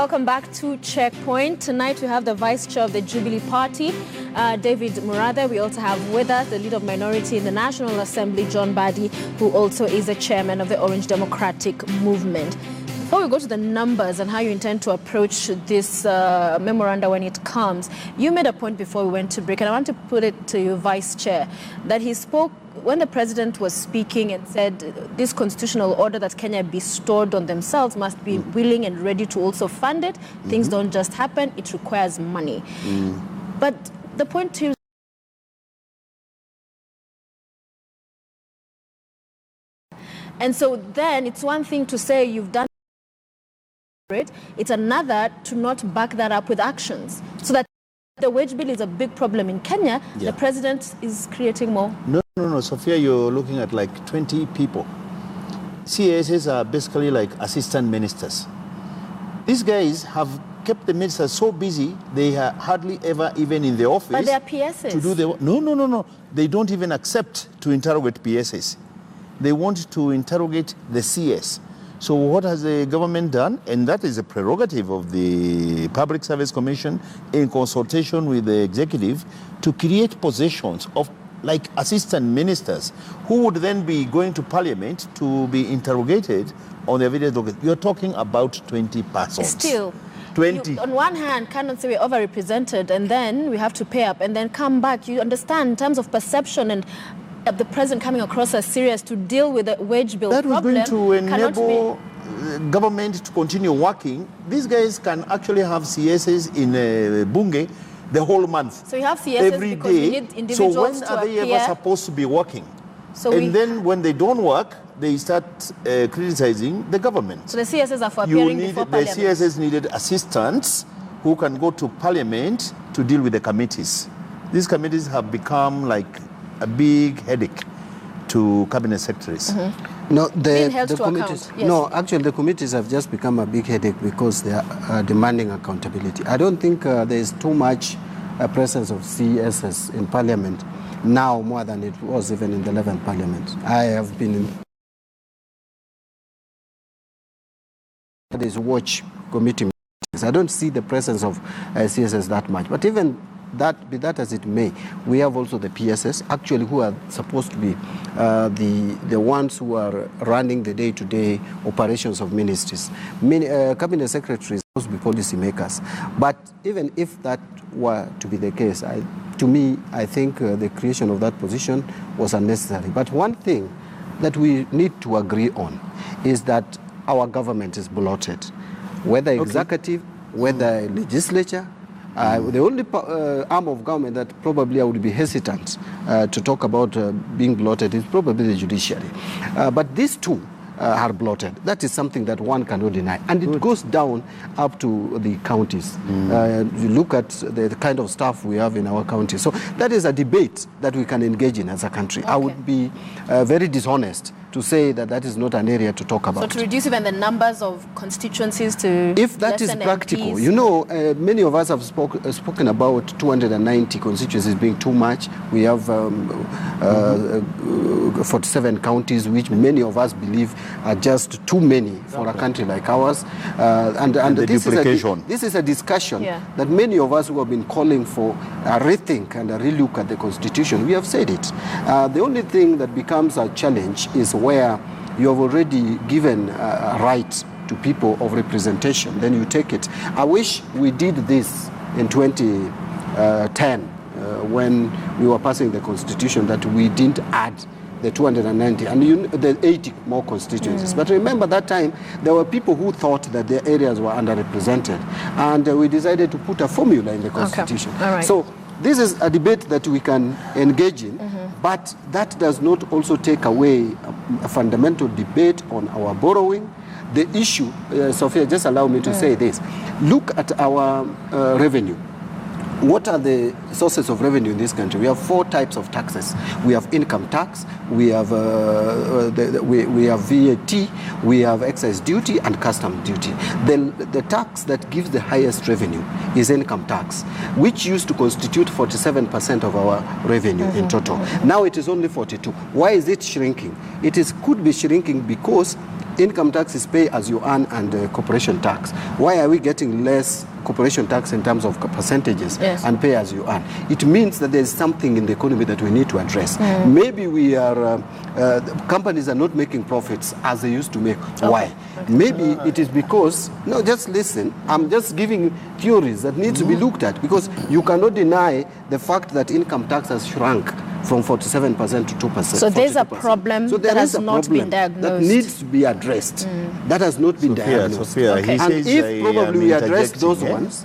Welcome back to Checkpoint. Tonight we have the Vice Chair of the Jubilee Party, David Murathe. We also have with us the Leader of Minority in the National Assembly, John Mbadi, who also is the Chairman of the Orange Democratic Movement. Before we go to the numbers and how you intend to approach this memoranda when it comes, you made a point before we went to break, and I want to put it to you, Vice Chair, that he spoke when the President was speaking and said this constitutional order that Kenya bestowed on themselves must be willing and ready to also fund it. Things don't just happen, it requires money. But the point to and so then it's one thing to say you've done it, it's another to not back that up with actions. So that the wage bill is a big problem in Kenya, the President is creating more. No, Sophia, you're looking at like 20 people. CASs are basically like assistant ministers. These guys have kept the ministers so busy, they are hardly ever even in the office. But they are PSs. To do the, no. They don't even accept to interrogate PSs. They want to interrogate the CS. So what has the government done? And that is a prerogative of the Public Service Commission in consultation with the executive to create positions of like assistant ministers who would then be going to parliament to be interrogated on the evidence. You're talking about 20 persons. Still, 20. You, on one hand, cannot say we're overrepresented and then we have to pay up and then come back. You understand in terms of perception and the President coming across as serious to deal with the wage bill problem. That was going to enable government to continue working. These guys can actually have CSs in Bunge the whole month. So you have CSs every because day. we need individuals so when to are they appear? ever supposed to be working? So and then when they don't work, they start criticizing the government. So the CSs are for appearing before Parliament. The CSs needed assistants who can go to Parliament to deal with the committees. These committees have become like a big headache to cabinet secretaries. No, the committees. Yes. No, actually, the committees have just become a big headache because they are demanding accountability. I don't think there is too much presence of CSs in Parliament now more than it was even in the 11th Parliament. I have been in this watch committee meetings. I don't see the presence of CSs that much, but even that, be that as it may, we have also the PSS, actually, who are supposed to be the ones who are running the day-to-day operations of ministries. Cabinet secretaries are supposed to be policy makers. But even if that were to be the case, to me, I think the creation of that position was unnecessary. But one thing that we need to agree on is that our government is bloated, whether executive, whether legislature. The only arm of government that probably I would be hesitant to talk about being bloated is probably the judiciary. But these two are bloated. That is something that one cannot deny. And it goes down up to the counties. You look at the kind of staff we have in our counties. So that is a debate that we can engage in as a country. I would be very dishonest to say that that is not an area to talk about. So to reduce even the numbers of constituencies to if that is practical. MPs. You know, many of us have spoken about 290 constituencies being too much. We have 47 counties, which many of us believe are just too many for a country like ours. And the duplication. This is a discussion that many of us who have been calling for a rethink and a relook at the Constitution, we have said it. The only thing that becomes a challenge is where you have already given a right to people of representation, then you take it. I wish we did this in 2010 when we were passing the Constitution, that we didn't add the 290 and the 80 more constituencies. But remember that time, there were people who thought that their areas were underrepresented, and we decided to put a formula in the Constitution. Okay. All right. So this is a debate that we can engage in, but that does not also take away a fundamental debate on our borrowing. The issue, Sophia, just allow me to say this. Look at our revenue. What are the sources of revenue in this country? We have 4 types of taxes. We have income tax, we have we have VAT, we have excise duty and custom duty. The tax that gives the highest revenue is income tax, which used to constitute 47% of our revenue in total. Now it is only 42. Why is it shrinking? It could be shrinking because income tax is pay as you earn and corporation tax. Why are we getting less corporation tax in terms of percentages and pay as you earn? It means that there's something in the economy that we need to address. Maybe we are, companies are not making profits as they used to make. Why? Maybe it is because, no, just listen, I'm just giving theories that need to be looked at, because you cannot deny the fact that income tax has shrunk from 47% to 2%. So there's a problem that has not been diagnosed. That needs to be addressed. That has not been diagnosed. Okay. And if probably we address those ones,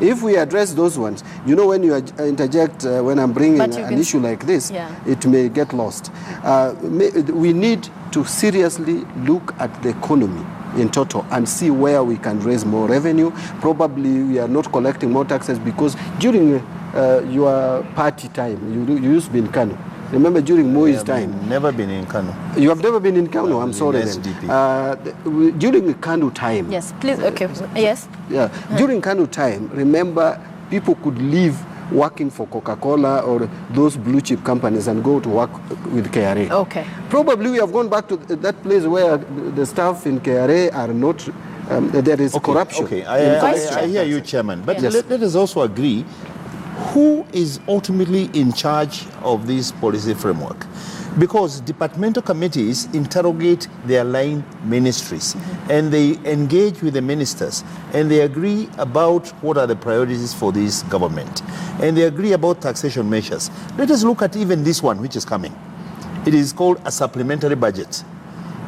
if we address those ones, you know, when you interject, when I'm bringing an issue like this, it may get lost. We need to seriously look at the economy in total and see where we can raise more revenue. Probably we are not collecting more taxes because during your party time, you used to be in Kano. Remember during Moi's time? Never been in Kano. You have never been in Kano? I'm sorry then. During the Kano time. Yes, please, okay, yes. Yeah, during Kano time, remember people could leave working for Coca-Cola or those blue chip companies and go to work with KRA. Okay. Probably we have gone back to that place where the staff in KRA are not, there is corruption. Okay, I hear you, Chairman. But let us also agree, who is ultimately in charge of this policy framework? Because departmental committees interrogate their line ministries and they engage with the ministers and they agree about what are the priorities for this government and they agree about taxation measures. Let us look at even this one which is coming. It is called a supplementary budget.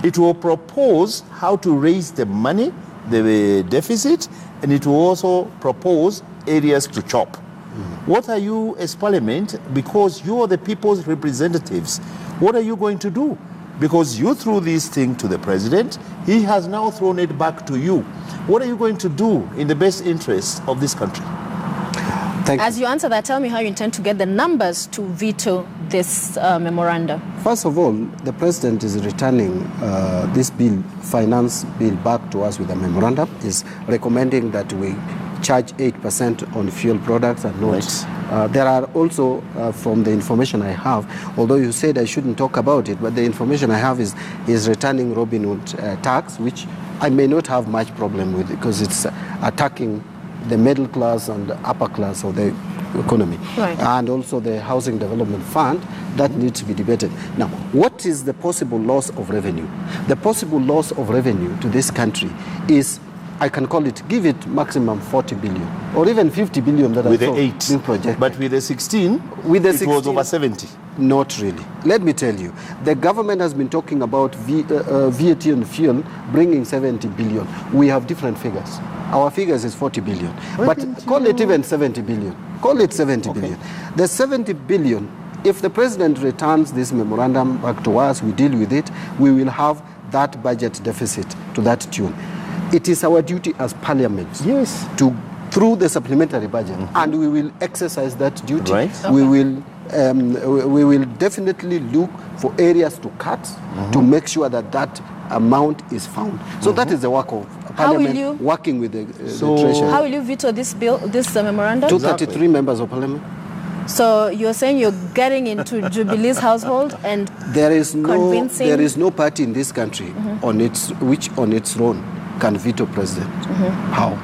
It will propose how to raise the money, the deficit, and it will also propose areas to chop. What are you as parliament, because you are the people's representatives, what are you going to do? Because you threw this thing to the president, he has now thrown it back to you. What are you going to do in the best interest of this country? As you answer that, tell me how you intend to get the numbers to veto this memorandum. First of all, the president is returning this bill, finance bill, back to us with a memorandum, is recommending that we charge 8% on fuel products and not. There are also, from the information I have, although you said I shouldn't talk about it, but the information I have is returning Robin Hood tax, which I may not have much problem with because it's attacking the middle class and the upper class of the economy. And also the housing development fund, that needs to be debated. Now, what is the possible loss of revenue? The possible loss of revenue to this country is, I can call it, give it maximum 40 billion or even 50 billion that with I saw the 8 being projected. But with the 16, with the it 16, was over 70. Not really. Let me tell you, the government has been talking about VAT on fuel bringing 70 billion. We have different figures. Our figures is 40 billion. But call it even 70 billion. Call it 70 billion. The 70 billion, if the president returns this memorandum back to us, we deal with it, we will have that budget deficit to that tune. It is our duty as parliament to, through the supplementary budget, and we will exercise that duty. We will definitely look for areas to cut to make sure that that amount is found. So that is the work of parliament, working with the treasury. How will you veto this bill, this memorandum? 233 members of parliament. So you're saying you're getting into Jubilee's household and convincing... There is no party in this country which on its own can veto president. How?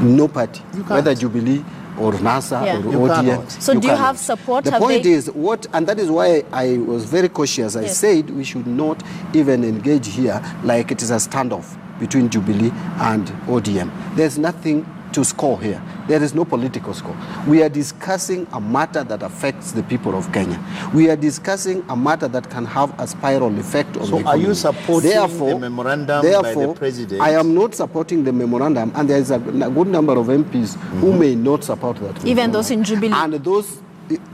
No party, whether Jubilee or NASA or ODM. So do you have support? The point is, and that is why I was very cautious. I said we should not even engage here like it is a standoff between Jubilee and ODM. There's nothing to score here. There is no political score. We are discussing a matter that affects the people of Kenya. We are discussing a matter that can have a spiral effect on the economy. So are you supporting the memorandum by the president? I am not supporting the memorandum, and there is a good number of MPs who may not support that. Even those in Jubilee? And those,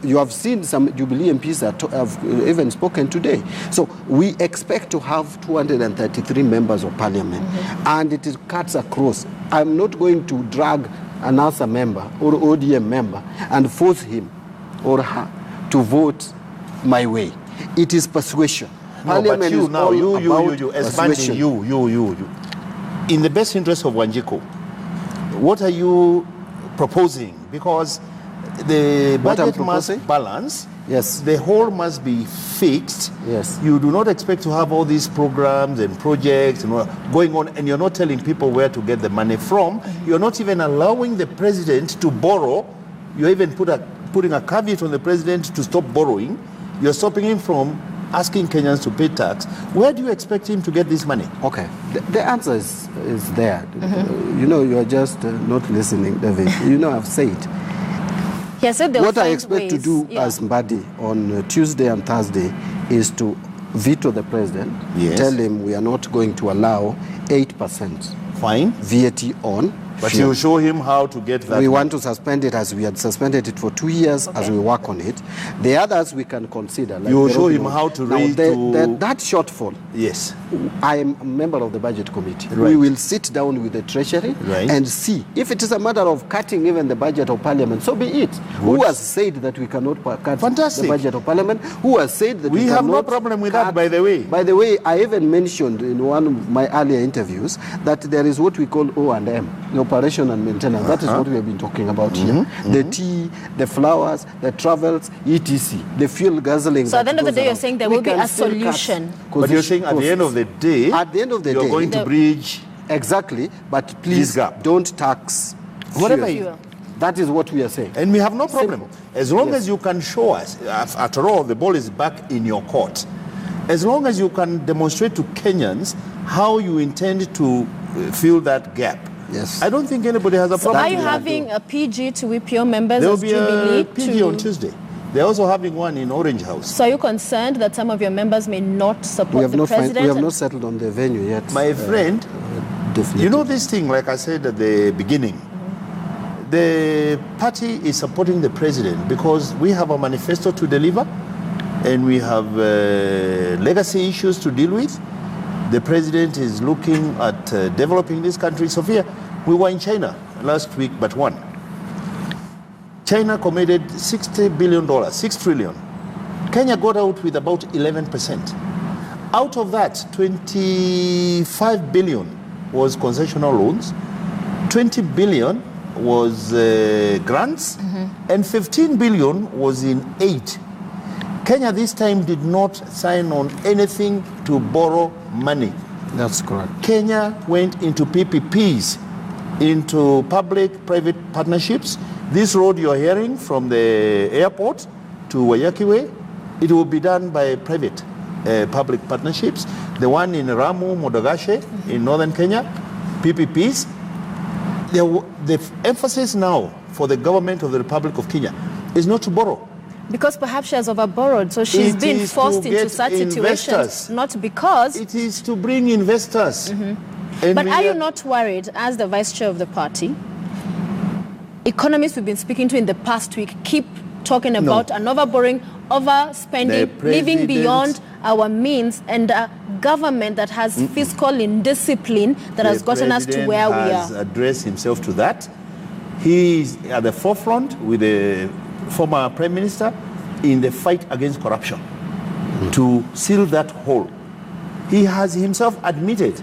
you have seen some Jubilee MPs that have even spoken today. So we expect to have 233 members of parliament, and it cuts across. I'm not going to drag an NASA member or ODM member and force him or her to vote my way. It is persuasion. Parliament is now, you, as Mbadi, you. In the best interest of Wanjiku, what are you proposing? Because the budget must balance Yes. The hole must be fixed. Yes. You do not expect to have all these programs and projects and going on, and you're not telling people where to get the money from. You're not even allowing the president to borrow. You're even putting a caveat on the president to stop borrowing. You're stopping him from asking Kenyans to pay tax. Where do you expect him to get this money? Okay, the answer is there. You know, you're just not listening, David. You know, I've said. What I expect to do as Mbadi on Tuesday and Thursday is to veto the president, tell him we are not going to allow 8% Fine. VAT on. But you show him how to get that. We want to suspend it as we had suspended it for 2 years as we work on it. The others we can consider. Like you show him how to raise that shortfall. Yes. I am a member of the budget committee. Right. We will sit down with the treasury and see if it is a matter of cutting even the budget of parliament. So be it. Good. Who has said that we cannot cut the budget of parliament? Who has said that we have no problem with that? By the way. By the way, I even mentioned in one of my earlier interviews that there is what we call O&M, the operation and maintenance. That is what we have been talking about here. The tea, the flowers, the travels, etc. The fuel, gasoline. So at the end of the day, you're saying there will be a solution. But you're saying at the end of the day, you're going to bridge exactly, but please don't tax whatever. That is what we are saying. And we have no problem. Simple. As long as you can show us, after all, the ball is back in your court. As long as you can demonstrate to Kenyans how you intend to fill that gap. Yes. I don't think anybody has a problem. So are you having a PG to whip your members There will as be Jubilee a PG on Tuesday. They're also having one in Orange House. So are you concerned that some of your members may not support the president? We have not settled on the venue yet. My friend, you know this thing, like I said at the beginning, the party is supporting the president because we have a manifesto to deliver and we have legacy issues to deal with. The president is looking at developing this country. Sophia, we were in China last week, but one. China committed $60 billion, 6 trillion. Kenya got out with about 11%. Out of that, 25 billion was concessional loans, 20 billion was grants, and 15 billion was in aid. Kenya this time did not sign on anything to borrow money. That's correct. Kenya went into PPPs, into public-private partnerships. This road you're hearing from the airport to Wayakiwe, it will be done by private public partnerships. The one in Ramu, Modogashe, in northern Kenya, PPPs. The emphasis now for the government of the Republic of Kenya is not to borrow. Because perhaps she has overborrowed, so she's been forced into such situations, not because... It is to bring investors. But are you not worried, as the vice chair of the party, economists we've been speaking to in the past week keep talking about an overborrowing, overspending, living beyond our means, and a government that has fiscal indiscipline that has gotten us to where we are? The president has addressed himself to that. He is at the forefront with the former Prime Minister in the fight against corruption to seal that hole. He has himself admitted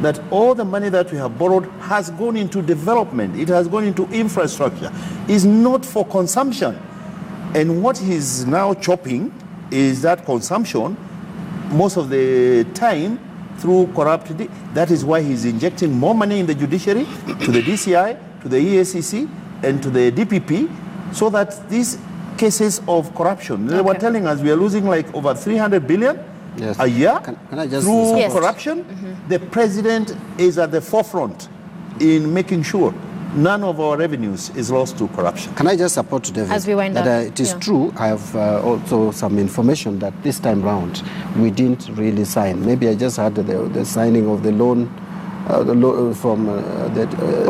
that all the money that we have borrowed has gone into development. It has gone into infrastructure. It's not for consumption. And what he's now chopping is that consumption most of the time through corrupt. That is why he's injecting more money in the judiciary, to the DCI, to the EACC, and to the DPP, so that these cases of corruption, they were telling us we are losing like over 300 billion a year through corruption. The president is at the forefront in making sure none of our revenues is lost to corruption. Can I just support David? As we wind up. It is true. I have also some information that this time round we didn't really sign. Maybe I just had the signing of the loan from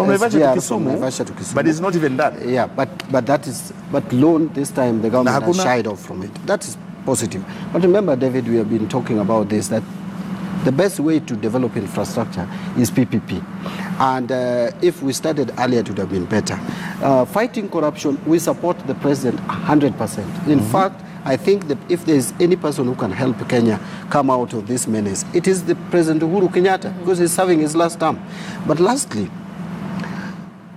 Naivasha to Kisumu, but it's not even that. Yeah, but loan this time the government has shied off from it. That is positive. But remember, David, we have been talking about this, that the best way to develop infrastructure is PPP. And if we started earlier, it would have been better. Fighting corruption, we support the president 100%. In fact, I think that if there is any person who can help Kenya come out of this menace, it is the President Uhuru Kenyatta, because he's serving his last term. But lastly,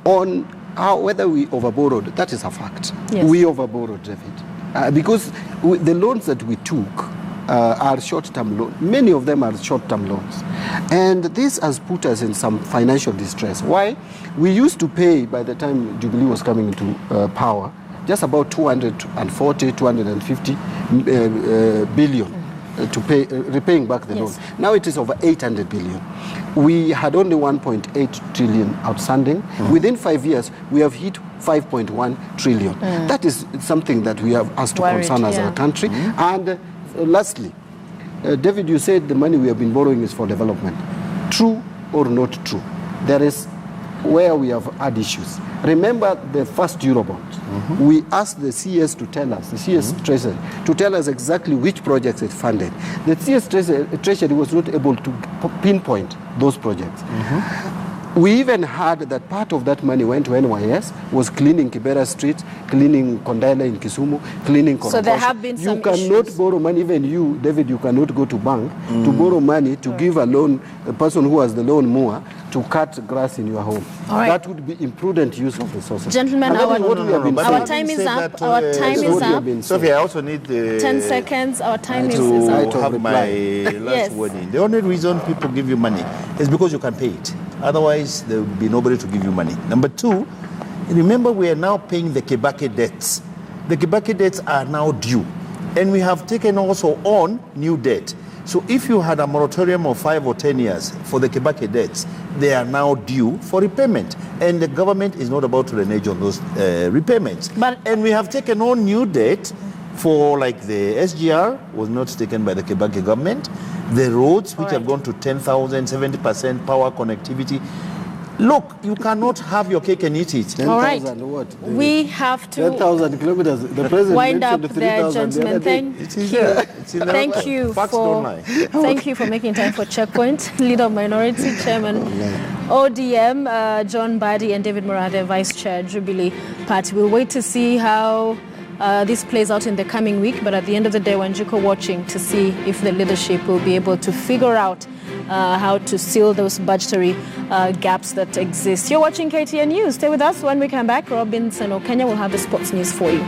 on whether we overborrowed, that is a fact. Yes. We overborrowed, David. because the loans that we took are short-term loans. Many of them are short-term loans. And this has put us in some financial distress. Why? We used to pay, by the time Jubilee was coming into power, just about 240, 250 billion to pay, repaying back the loans. Now it is over 800 billion. We had only 1.8 trillion outstanding. Within 5 years, we have hit 5.1 trillion. That is something that we have has to concern as a country. And lastly, David, you said the money we have been borrowing is for development. True or not true? There is where we have had issues. Remember the first Eurobond. We asked the CS to tell us, the CS Treasury, to tell us exactly which projects it funded. The CS Treasury was not able to pinpoint those projects. We even heard that part of that money went to NYS, was cleaning Kibera Street, cleaning Kondele in Kisumu, cleaning Korogosho. So there have been some You cannot borrow money, even you, David, you cannot go to bank to borrow money to give a loan, a person who has the loan more, to cut grass in your home. That would be imprudent use of resources. Gentlemen, our time is up. Our time is up. Sophie, I also need 10 seconds. Our time is to up. have my last word in. The only reason people give you money is because you can pay it. Otherwise, there will be nobody to give you money. Number two, remember we are now paying the Kibaki debts. The Kibaki debts are now due. And we have taken also on new debt. So if you had a moratorium of 5 or 10 years for the Kibaki debts, they are now due for repayment. And the government is not about to renege on those repayments. And we have taken on new debt for, like, the SGR was not taken by the Kibaki government. The roads, which have gone to 10,000, 70% power connectivity. Look, you cannot have your cake and eat it. 10,000 what? We have to 10,000 kilometers. The president wind up mentioned there, 3,000 gentlemen. Thank you for making time for Checkpoint. Leader of Minority, Chairman ODM, John Mbadi, and David Murathe, Vice Chair, Jubilee Party. We'll wait to see how this plays out in the coming week, but at the end of the day, we're watching to see if the leadership will be able to figure out how to seal those budgetary gaps that exist. You're watching KTN News. Stay with us. When we come back, Robinson Okenya will have the sports news for you.